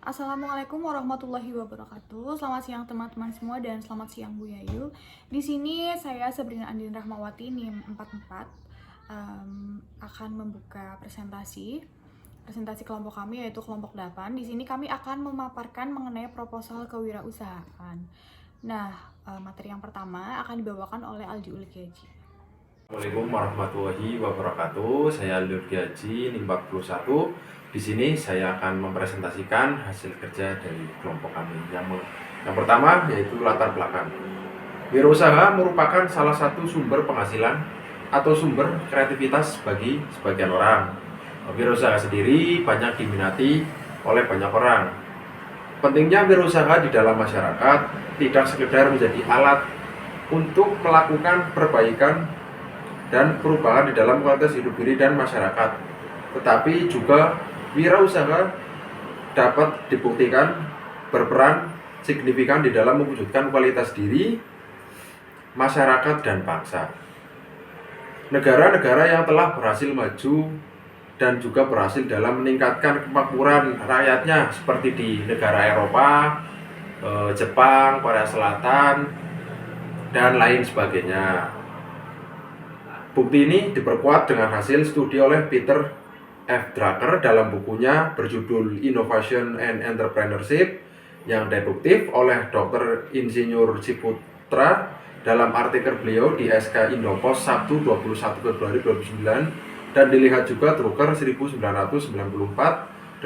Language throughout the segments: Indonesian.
Assalamualaikum warahmatullahi wabarakatuh. Selamat siang teman-teman semua dan selamat siang Bu Yayu. Di sini saya Sabrina Andin Rahmawati NIM 44 akan membuka presentasi kelompok kami yaitu kelompok 8. Di sini kami akan memaparkan mengenai proposal kewirausahaan. Nah, materi yang pertama akan dibawakan oleh Aldi Ulkiaji. Assalamualaikum warahmatullahi wabarakatuh. Saya Aldi Ulkiaji NIM 41. Di sini saya akan mempresentasikan hasil kerja dari kelompok kami. Yang pertama yaitu latar belakang. Wirausaha merupakan salah satu sumber penghasilan atau sumber kreativitas bagi sebagian orang. Wirausaha sendiri banyak diminati oleh banyak orang. Pentingnya wirausaha di dalam masyarakat tidak sekedar menjadi alat untuk melakukan perbaikan dan perubahan di dalam kualitas hidup diri dan masyarakat, tetapi juga wirausaha dapat dibuktikan berperan signifikan di dalam mewujudkan kualitas diri, masyarakat, dan bangsa. Negara-negara yang telah berhasil maju dan juga berhasil dalam meningkatkan kemakmuran rakyatnya seperti di negara Eropa, Jepang, Korea Selatan, dan lain sebagainya. Bukti ini diperkuat dengan hasil studi oleh Peter F. Drucker dalam bukunya berjudul Innovation and Entrepreneurship yang deduktif oleh Dr. Insinyur Ciputra dalam artikel beliau di SK Indopos Sabtu 21 Februari 2009 dan dilihat juga Drucker 1994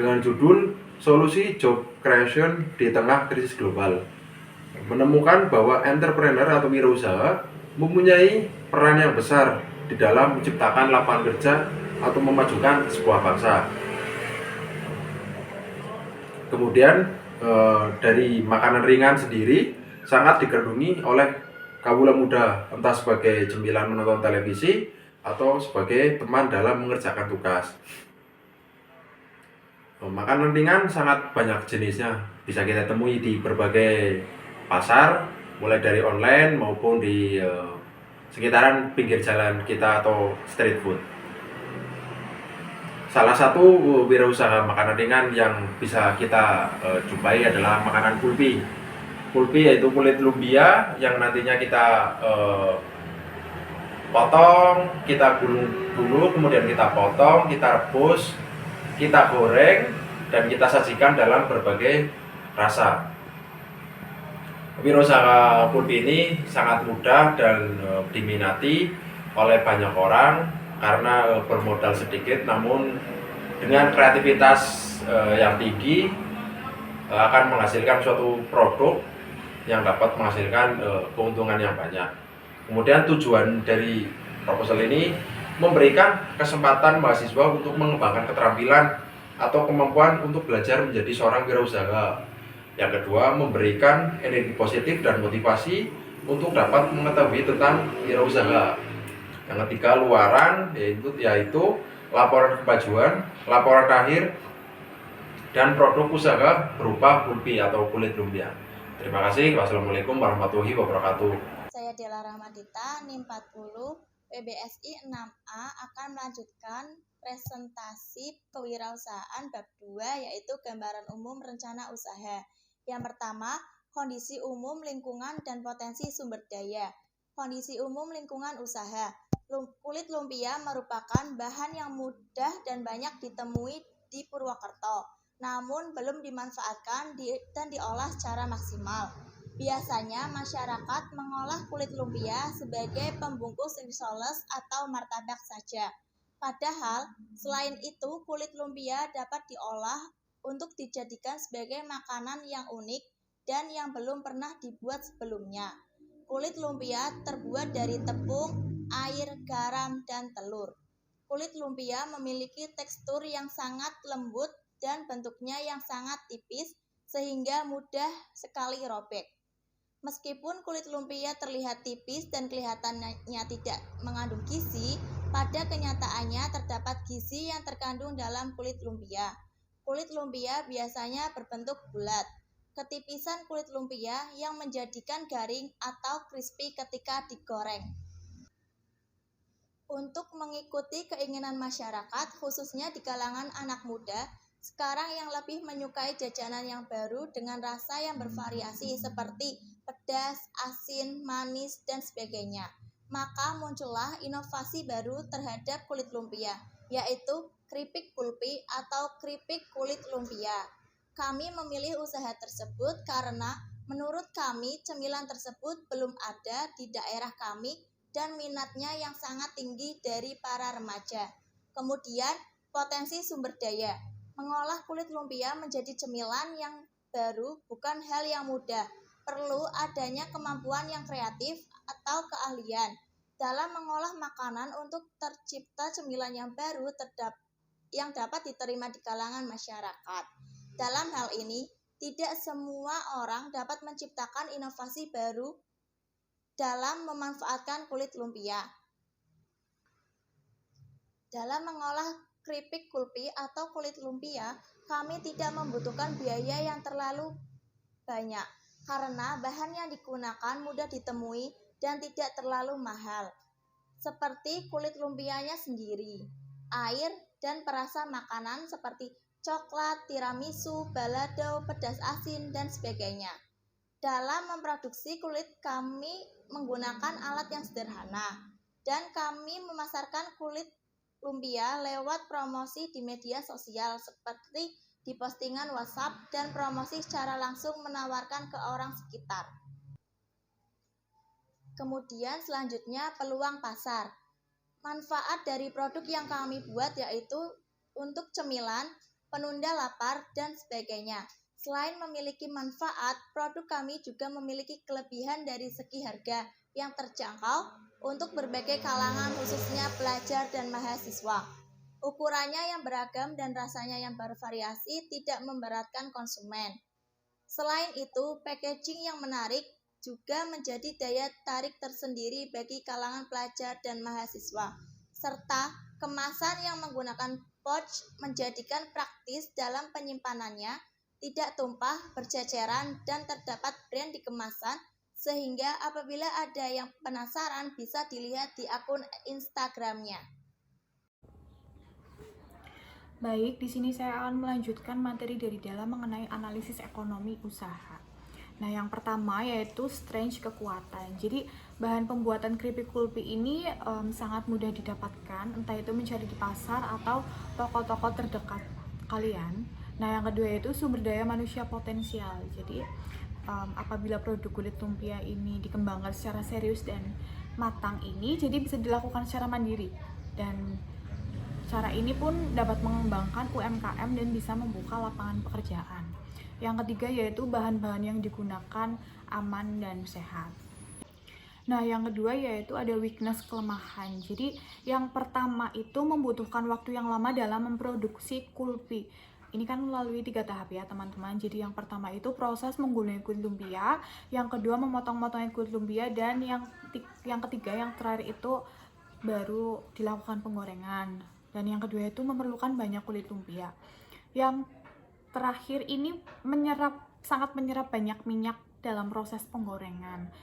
dengan judul Solusi Job Creation di Tengah Krisis Global, menemukan bahwa entrepreneur atau wirausaha mempunyai peran yang besar di dalam menciptakan lapangan kerja atau memajukan sebuah bangsa. Kemudian dari makanan ringan sendiri sangat digandrungi oleh kawula muda, entah sebagai cemilan menonton televisi atau sebagai teman dalam mengerjakan tugas. Makanan ringan sangat banyak jenisnya, bisa kita temui di berbagai pasar, mulai dari online maupun di sekitaran pinggir jalan kita atau street food. Salah satu wirausaha makanan ringan yang bisa kita jumpai adalah makanan pulpi. Pulpi yaitu kulit lumpia yang nantinya kita potong, kita gulung dulu, kemudian kita potong, kita rebus, kita goreng, dan kita sajikan dalam berbagai rasa. Wirausaha pulpi ini sangat mudah dan diminati oleh banyak orang karena bermodal sedikit, namun dengan kreativitas yang tinggi akan menghasilkan suatu produk yang dapat menghasilkan keuntungan yang banyak. Kemudian tujuan dari proposal ini memberikan kesempatan mahasiswa untuk mengembangkan keterampilan atau kemampuan untuk belajar menjadi seorang wirausaha. Yang kedua, memberikan energi positif dan motivasi untuk dapat mengetahui tentang wirausaha. Yang ketiga, luaran, yaitu laporan kemajuan, laporan akhir, dan produk usaha berupa pulpi atau kulit lumpia. Terima kasih. Wassalamualaikum warahmatullahi wabarakatuh. Saya Dela Rahmadita, NIM 40, PBSI 6A akan melanjutkan presentasi kewirausahaan bab 2 yaitu gambaran umum rencana usaha. Yang pertama, kondisi umum lingkungan dan potensi sumber daya. Kondisi umum lingkungan usaha. Kulit lumpia merupakan bahan yang mudah dan banyak ditemui di Purwokerto, namun belum dimanfaatkan dan diolah secara maksimal. Biasanya masyarakat mengolah kulit lumpia sebagai pembungkus risoles atau martabak saja. Padahal, selain itu kulit lumpia dapat diolah untuk dijadikan sebagai makanan yang unik dan yang belum pernah dibuat sebelumnya. Kulit lumpia terbuat dari tepung, air, garam, dan telur. Kulit lumpia memiliki tekstur yang sangat lembut dan bentuknya yang sangat tipis sehingga mudah sekali robek. Meskipun kulit lumpia terlihat tipis dan kelihatannya tidak mengandung gizi, pada kenyataannya terdapat gizi yang terkandung dalam kulit lumpia. Kulit lumpia biasanya berbentuk bulat. Ketipisan kulit lumpia yang menjadikan garing atau crispy ketika digoreng. Untuk mengikuti keinginan masyarakat, khususnya di kalangan anak muda, Sekarang yang lebih menyukai jajanan yang baru dengan rasa yang bervariasi seperti pedas, asin, manis, dan sebagainya. Maka muncullah inovasi baru terhadap kulit lumpia, yaitu keripik pulpi atau keripik kulit lumpia. Kami memilih usaha tersebut karena menurut kami cemilan tersebut belum ada di daerah kami dan minatnya yang sangat tinggi dari para remaja. Kemudian potensi sumber daya. Mengolah kulit lumpia menjadi cemilan yang baru bukan hal yang mudah. Perlu adanya kemampuan yang kreatif atau keahlian dalam mengolah makanan untuk tercipta cemilan yang baru yang dapat diterima di kalangan masyarakat. Dalam hal ini, tidak semua orang dapat menciptakan inovasi baru dalam memanfaatkan kulit lumpia. Dalam mengolah keripik pulpi atau kulit lumpia, kami tidak membutuhkan biaya yang terlalu banyak karena bahan yang digunakan mudah ditemui dan tidak terlalu mahal. Seperti kulit lumpianya sendiri, air, dan perasa makanan seperti coklat, tiramisu, balado, pedas asin, dan sebagainya. Dalam memproduksi kulit kami menggunakan alat yang sederhana dan kami memasarkan kulit lumpia lewat promosi di media sosial seperti di postingan WhatsApp dan promosi secara langsung menawarkan ke orang sekitar. Kemudian selanjutnya peluang pasar. Manfaat dari produk yang kami buat yaitu untuk cemilan, penunda lapar, dan sebagainya. Selain memiliki manfaat, produk kami juga memiliki kelebihan dari segi harga yang terjangkau untuk berbagai kalangan khususnya pelajar dan mahasiswa. Ukurannya yang beragam dan rasanya yang bervariasi tidak memberatkan konsumen. Selain itu, packaging yang menarik juga menjadi daya tarik tersendiri bagi kalangan pelajar dan mahasiswa. Serta kemasan yang menggunakan pouch menjadikan praktis dalam penyimpanannya, tidak tumpah, berceceran, dan terdapat brand di kemasan, sehingga apabila ada yang penasaran bisa dilihat di akun Instagramnya. Baik, di sini saya akan melanjutkan materi dari dalam mengenai analisis ekonomi usaha. Nah, yang pertama yaitu strength kekuatan. Jadi, bahan pembuatan keripik pulpi ini sangat mudah didapatkan, entah itu mencari di pasar atau toko-toko terdekat kalian. Nah, yang kedua yaitu sumber daya manusia potensial. Jadi, apabila produk kulit lumpia ini dikembangkan secara serius dan matang ini, jadi bisa dilakukan secara mandiri. Dan cara ini pun dapat mengembangkan UMKM dan bisa membuka lapangan pekerjaan. Yang ketiga yaitu bahan-bahan yang digunakan aman dan sehat. Nah, yang kedua yaitu ada weakness, kelemahan. Jadi, yang pertama itu membutuhkan waktu yang lama dalam memproduksi kulpi. Ini kan melalui 3 tahap ya, teman-teman. Jadi, yang pertama itu proses menggulung kulit lumpia, yang kedua memotong-motongnya kulit lumpia, dan yang ketiga, yang terakhir itu baru dilakukan penggorengan. Dan yang kedua itu memerlukan banyak kulit lumpia. Yang terakhir ini sangat menyerap banyak minyak dalam proses penggorengan.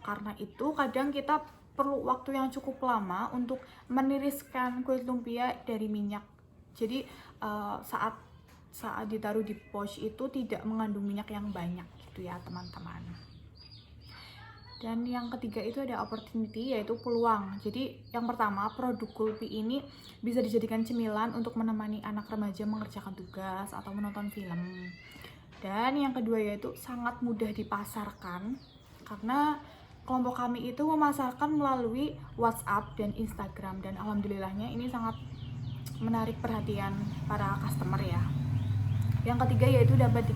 Karena itu kadang kita perlu waktu yang cukup lama untuk meniriskan kulit lumpia dari minyak. Jadi saat ditaruh di pouch itu tidak mengandung minyak yang banyak gitu ya, teman-teman. Dan yang ketiga itu ada opportunity, yaitu peluang. Jadi yang pertama, produk kulpi ini bisa dijadikan cemilan untuk menemani anak remaja mengerjakan tugas atau menonton film. Dan yang kedua yaitu sangat mudah dipasarkan, karena kelompok kami itu memasarkan melalui WhatsApp dan Instagram. Dan alhamdulillahnya ini sangat menarik perhatian para customer ya. Yang ketiga yaitu dapat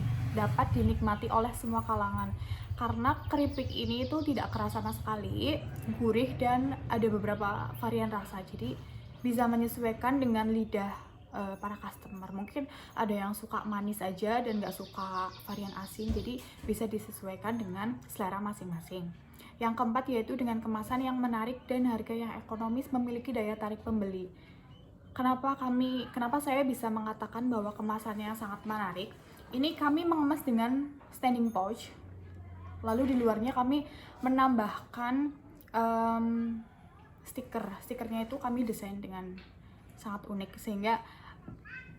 dinikmati oleh semua kalangan, karena keripik ini itu tidak keras sama sekali, gurih, dan ada beberapa varian rasa. Jadi bisa menyesuaikan dengan lidah para customer. Mungkin ada yang suka manis aja dan nggak suka varian asin, jadi bisa disesuaikan dengan selera masing-masing. Yang keempat yaitu dengan kemasan yang menarik dan harga yang ekonomis memiliki daya tarik pembeli. Kenapa saya bisa mengatakan bahwa kemasannya sangat menarik? Ini kami mengemas dengan standing pouch. Lalu di luarnya kami menambahkan stikernya itu kami desain dengan sangat unik, sehingga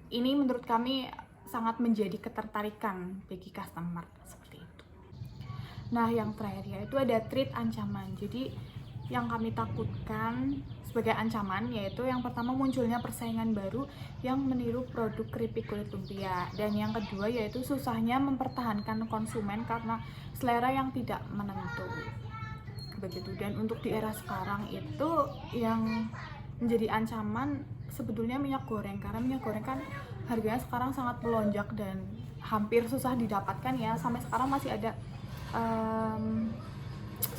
ini menurut kami sangat menjadi ketertarikan bagi customer seperti itu. Nah, yang terakhir yaitu ada threat ancaman. Jadi yang kami takutkan sebagai ancaman yaitu yang pertama munculnya persaingan baru yang meniru produk keripik kulit lumpia, dan yang kedua yaitu susahnya mempertahankan konsumen karena selera yang tidak menentu begitu. Dan untuk di era sekarang itu yang menjadi ancaman sebetulnya minyak goreng, karena minyak goreng kan harganya sekarang sangat melonjak dan hampir susah didapatkan ya. Sampai sekarang masih ada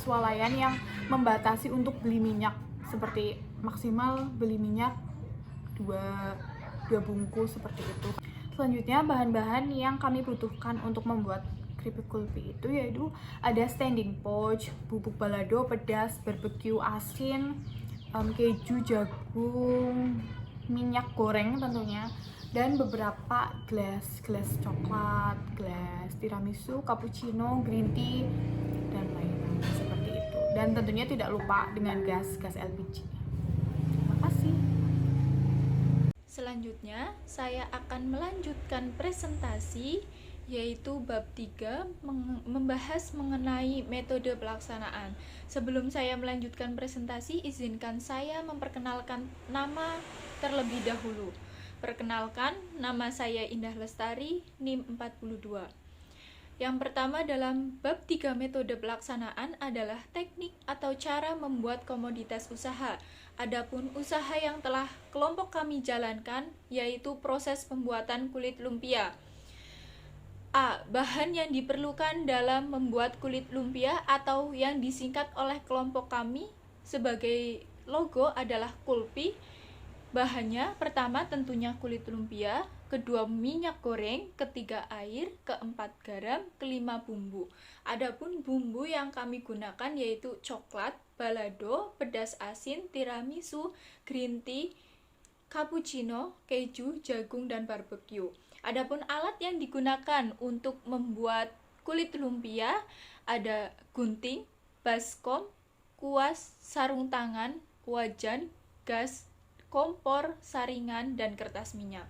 swalayan yang membatasi untuk beli minyak, seperti maksimal beli minyak 2 bungkus seperti itu. Selanjutnya bahan-bahan yang kami butuhkan untuk membuat keripik kulpi itu yaitu ada standing pouch, bubuk balado pedas, barbecue asin, keju, jagung, minyak goreng tentunya, dan beberapa gelas coklat, gelas tiramisu, cappuccino, green tea, dan lain-lain seperti itu. Dan tentunya tidak lupa dengan gas LPG. Terima kasih. Selanjutnya, saya akan melanjutkan presentasi yaitu bab 3 membahas mengenai metode pelaksanaan. Sebelum saya melanjutkan presentasi, izinkan saya memperkenalkan nama terlebih dahulu. Perkenalkan, nama saya Indah Lestari, NIM 42. Yang pertama dalam bab 3 metode pelaksanaan adalah teknik atau cara membuat komoditas usaha. Adapun usaha yang telah kelompok kami jalankan yaitu proses pembuatan kulit lumpia. A. Bahan yang diperlukan dalam membuat kulit lumpia atau yang disingkat oleh kelompok kami sebagai logo adalah kulpi. Bahannya pertama tentunya kulit lumpia, kedua minyak goreng, ketiga air, keempat garam, kelima bumbu. Adapun bumbu yang kami gunakan yaitu coklat, balado, pedas asin, tiramisu, green tea, cappuccino, keju, jagung, dan barbecue. Adapun alat yang digunakan untuk membuat kulit lumpia ada gunting, baskom, kuas, sarung tangan, wajan, gas, kompor, saringan, dan kertas minyak.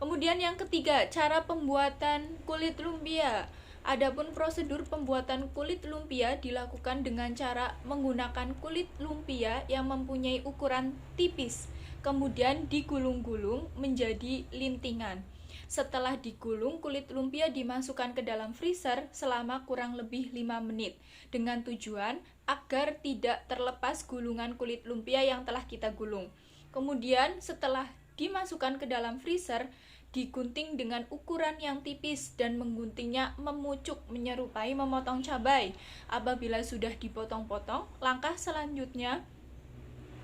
Kemudian yang ketiga, cara pembuatan kulit lumpia. Adapun prosedur pembuatan kulit lumpia dilakukan dengan cara menggunakan kulit lumpia yang mempunyai ukuran tipis, kemudian digulung-gulung menjadi lintingan. Setelah digulung, kulit lumpia dimasukkan ke dalam freezer selama kurang lebih 5 menit dengan tujuan agar tidak terlepas gulungan kulit lumpia yang telah kita gulung. Kemudian setelah dimasukkan ke dalam freezer, digunting dengan ukuran yang tipis dan mengguntingnya memucuk menyerupai memotong cabai. Apabila sudah dipotong-potong, langkah selanjutnya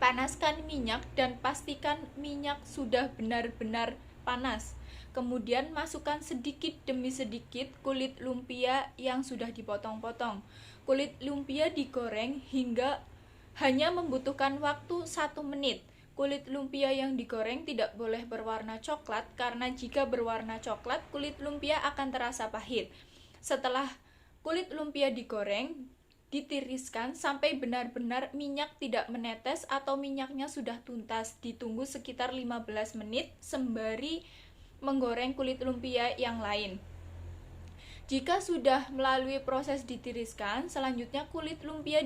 panaskan minyak dan pastikan minyak sudah benar-benar panas. Kemudian masukkan sedikit demi sedikit kulit lumpia yang sudah dipotong-potong. Kulit lumpia digoreng hingga hanya membutuhkan waktu 1 menit. Kulit lumpia yang digoreng tidak boleh berwarna coklat karena jika berwarna coklat, kulit lumpia akan terasa pahit. Setelah kulit lumpia digoreng, ditiriskan sampai benar-benar minyak tidak menetes atau minyaknya sudah tuntas. Ditunggu sekitar 15 menit sembari menggoreng kulit lumpia yang lain. Jika sudah melalui proses ditiriskan, selanjutnya kulit lumpia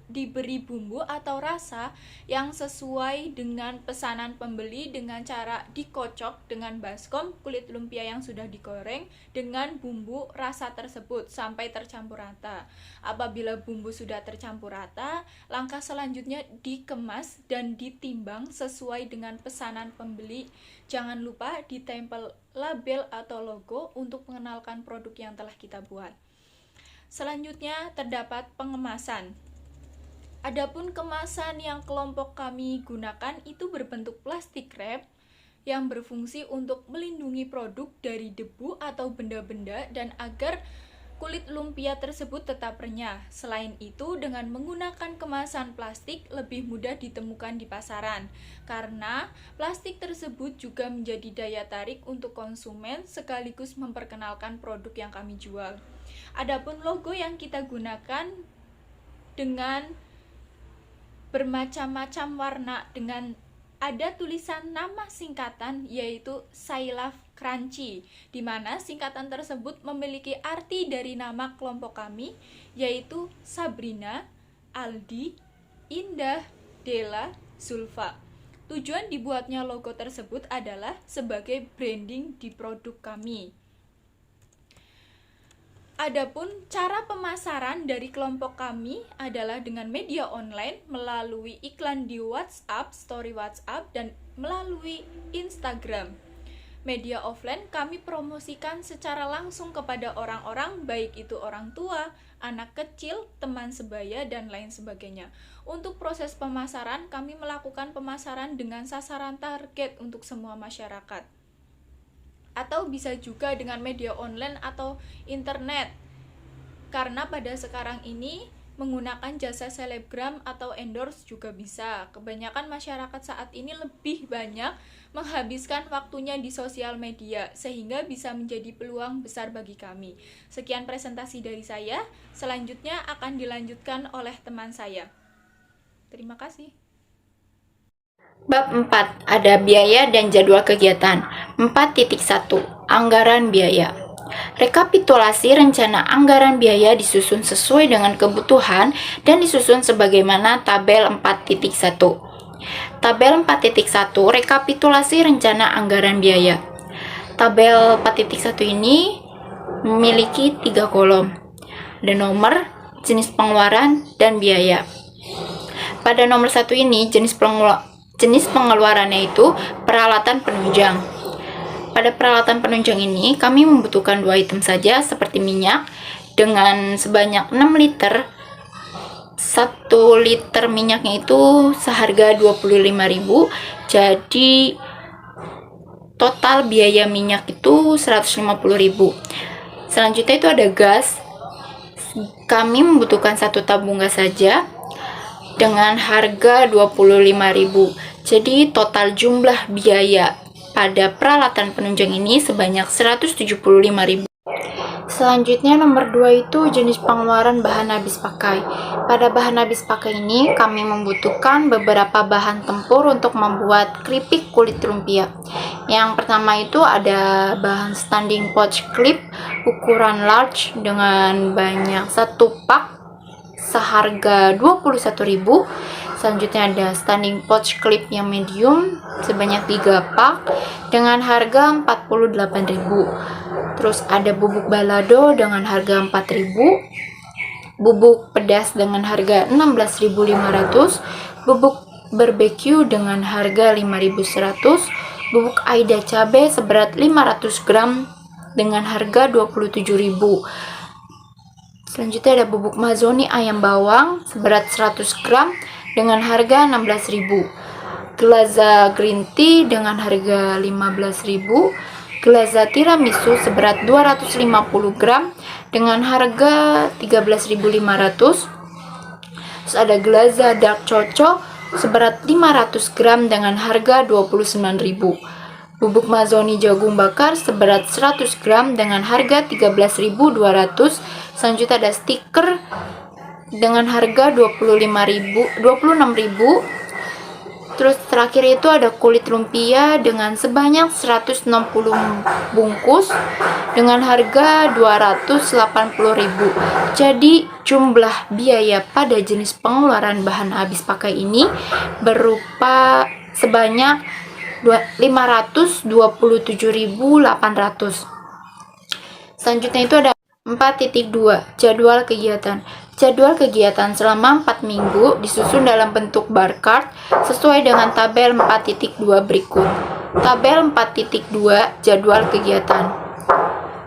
diberi bumbu atau rasa yang sesuai dengan pesanan pembeli dengan cara dikocok dengan baskom kulit lumpia yang sudah digoreng dengan bumbu rasa tersebut sampai tercampur rata. Apabila bumbu sudah tercampur rata, langkah selanjutnya dikemas dan ditimbang sesuai dengan pesanan pembeli. Jangan lupa ditempel label atau logo untuk mengenalkan produk yang telah kita buat. Selanjutnya terdapat pengemasan. Adapun kemasan yang kelompok kami gunakan itu berbentuk plastik wrap yang berfungsi untuk melindungi produk dari debu atau benda-benda dan agar kulit lumpia tersebut tetap renyah. Selain itu, dengan menggunakan kemasan plastik lebih mudah ditemukan di pasaran, karena plastik tersebut juga menjadi daya tarik untuk konsumen sekaligus memperkenalkan produk yang kami jual. Adapun logo yang kita gunakan dengan bermacam-macam warna dengan ada tulisan nama singkatan yaitu I Love Crunchy, di mana singkatan tersebut memiliki arti dari nama kelompok kami yaitu Sabrina, Aldi, Indah, Dela, Zulfa. Tujuan dibuatnya logo tersebut adalah sebagai branding di produk kami. Adapun cara pemasaran dari kelompok kami adalah dengan media online melalui iklan di WhatsApp, story WhatsApp, dan melalui Instagram. Media offline kami promosikan secara langsung kepada orang-orang, baik itu orang tua, anak kecil, teman sebaya, dan lain sebagainya. Untuk proses pemasaran, kami melakukan pemasaran dengan sasaran target untuk semua masyarakat. Atau bisa juga dengan media online atau internet, karena pada sekarang ini menggunakan jasa selebgram atau endorse juga bisa. Kebanyakan masyarakat saat ini lebih banyak menghabiskan waktunya di sosial media, sehingga bisa menjadi peluang besar bagi kami. Sekian presentasi dari saya, selanjutnya akan dilanjutkan oleh teman saya. Terima kasih. Bab 4. Ada biaya dan jadwal kegiatan. 4.1. Anggaran biaya. Rekapitulasi rencana anggaran biaya disusun sesuai dengan kebutuhan dan disusun sebagaimana tabel 4.1. Tabel 4.1 rekapitulasi rencana anggaran biaya. Tabel 4.1 ini memiliki 3 kolom. Ada nomor, jenis pengeluaran, dan biaya. Pada nomor 1 ini jenis pengeluarannya itu peralatan penunjang. Pada peralatan penunjang ini kami membutuhkan 2 item saja, seperti minyak dengan sebanyak 6 liter. 1 liter minyaknya itu seharga 25.000. Jadi total biaya minyak itu 150.000. Selanjutnya itu ada gas. Kami membutuhkan 1 tabung gas saja dengan harga 25.000. Jadi total jumlah biaya pada peralatan penunjang ini sebanyak 175.000. Selanjutnya nomor 2 itu jenis pengeluaran bahan habis pakai. Pada bahan habis pakai ini kami membutuhkan beberapa bahan tempur untuk membuat keripik kulit lumpia. Yang pertama itu ada bahan standing pouch clip ukuran large dengan banyak 1 pak seharga 21.000. Selanjutnya ada standing pouch clip yang medium sebanyak 3 pak dengan harga 48.000. Terus ada bubuk balado dengan harga 4.000, bubuk pedas dengan harga 16.500, bubuk barbeque dengan harga 5.100, bubuk aida cabai seberat 500 gram dengan harga 27.000. Selanjutnya ada bubuk mazzoni ayam bawang seberat 100 gram dengan harga 16.000. Glaza green tea dengan harga 15.000. Glaza tiramisu seberat 250 gram dengan harga 13.500. Terus ada glaza dark coco seberat 500 gram dengan harga 29.000. Bubuk mazzoni jagung bakar seberat 100 gram dengan harga 13.200. Selanjutnya ada stiker dengan harga 26.000. Terus terakhir itu ada kulit lumpia dengan sebanyak 160 bungkus dengan harga 280.000. Jadi jumlah biaya pada jenis pengeluaran bahan habis pakai ini berupa sebanyak 527.800. Selanjutnya itu ada 4.2 jadwal kegiatan. Jadwal kegiatan selama 4 minggu disusun dalam bentuk bar chart sesuai dengan tabel 4.2 berikut. Tabel 4.2 jadwal kegiatan.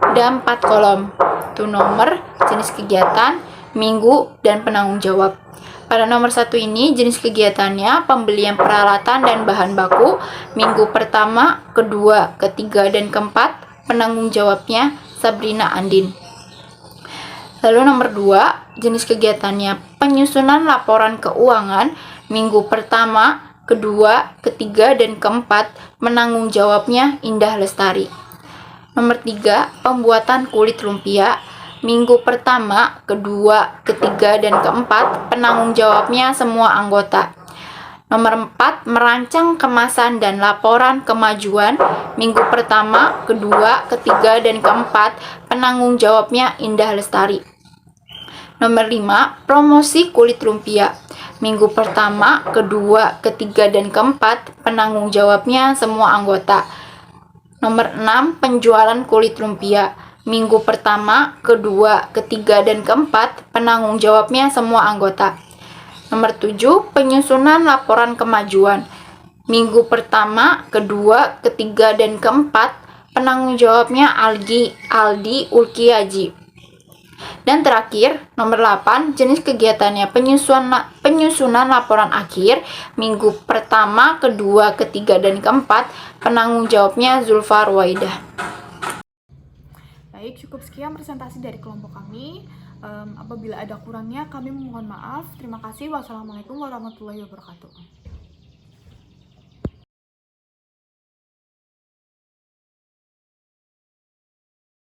Ada 4 kolom. Itu nomor, jenis kegiatan, minggu, dan penanggung jawab. Pada nomor 1 ini jenis kegiatannya pembelian peralatan dan bahan baku. Minggu pertama, kedua, ketiga, dan keempat penanggung jawabnya Sabrina Andin. Lalu nomor 2, jenis kegiatannya penyusunan laporan keuangan. Minggu pertama, kedua, ketiga, dan keempat penanggung jawabnya Indah Lestari. Nomor 3, pembuatan kulit lumpia. Minggu pertama, kedua, ketiga, dan keempat penanggung jawabnya semua anggota. Nomor 4, merancang kemasan dan laporan kemajuan minggu pertama, kedua, ketiga, dan keempat. Penanggung jawabnya Indah Lestari. Nomor 5, promosi kulit lumpia. Minggu pertama, kedua, ketiga, dan keempat. Penanggung jawabnya semua anggota. Nomor 6, penjualan kulit lumpia. Minggu pertama, kedua, ketiga, dan keempat. Penanggung jawabnya semua anggota. Nomor 7, penyusunan laporan kemajuan. Minggu pertama, kedua, ketiga, dan keempat. Penanggung jawabnya Aldi Ulkiaji. Dan terakhir, nomor 8, jenis kegiatannya penyusunan laporan akhir. Minggu pertama, kedua, ketiga, dan keempat. Penanggung jawabnya Zulfa Ruwaidah. Baik, cukup sekian presentasi dari kelompok kami. Apabila ada kurangnya, kami mohon maaf. Terima kasih. Wassalamualaikum warahmatullahi wabarakatuh.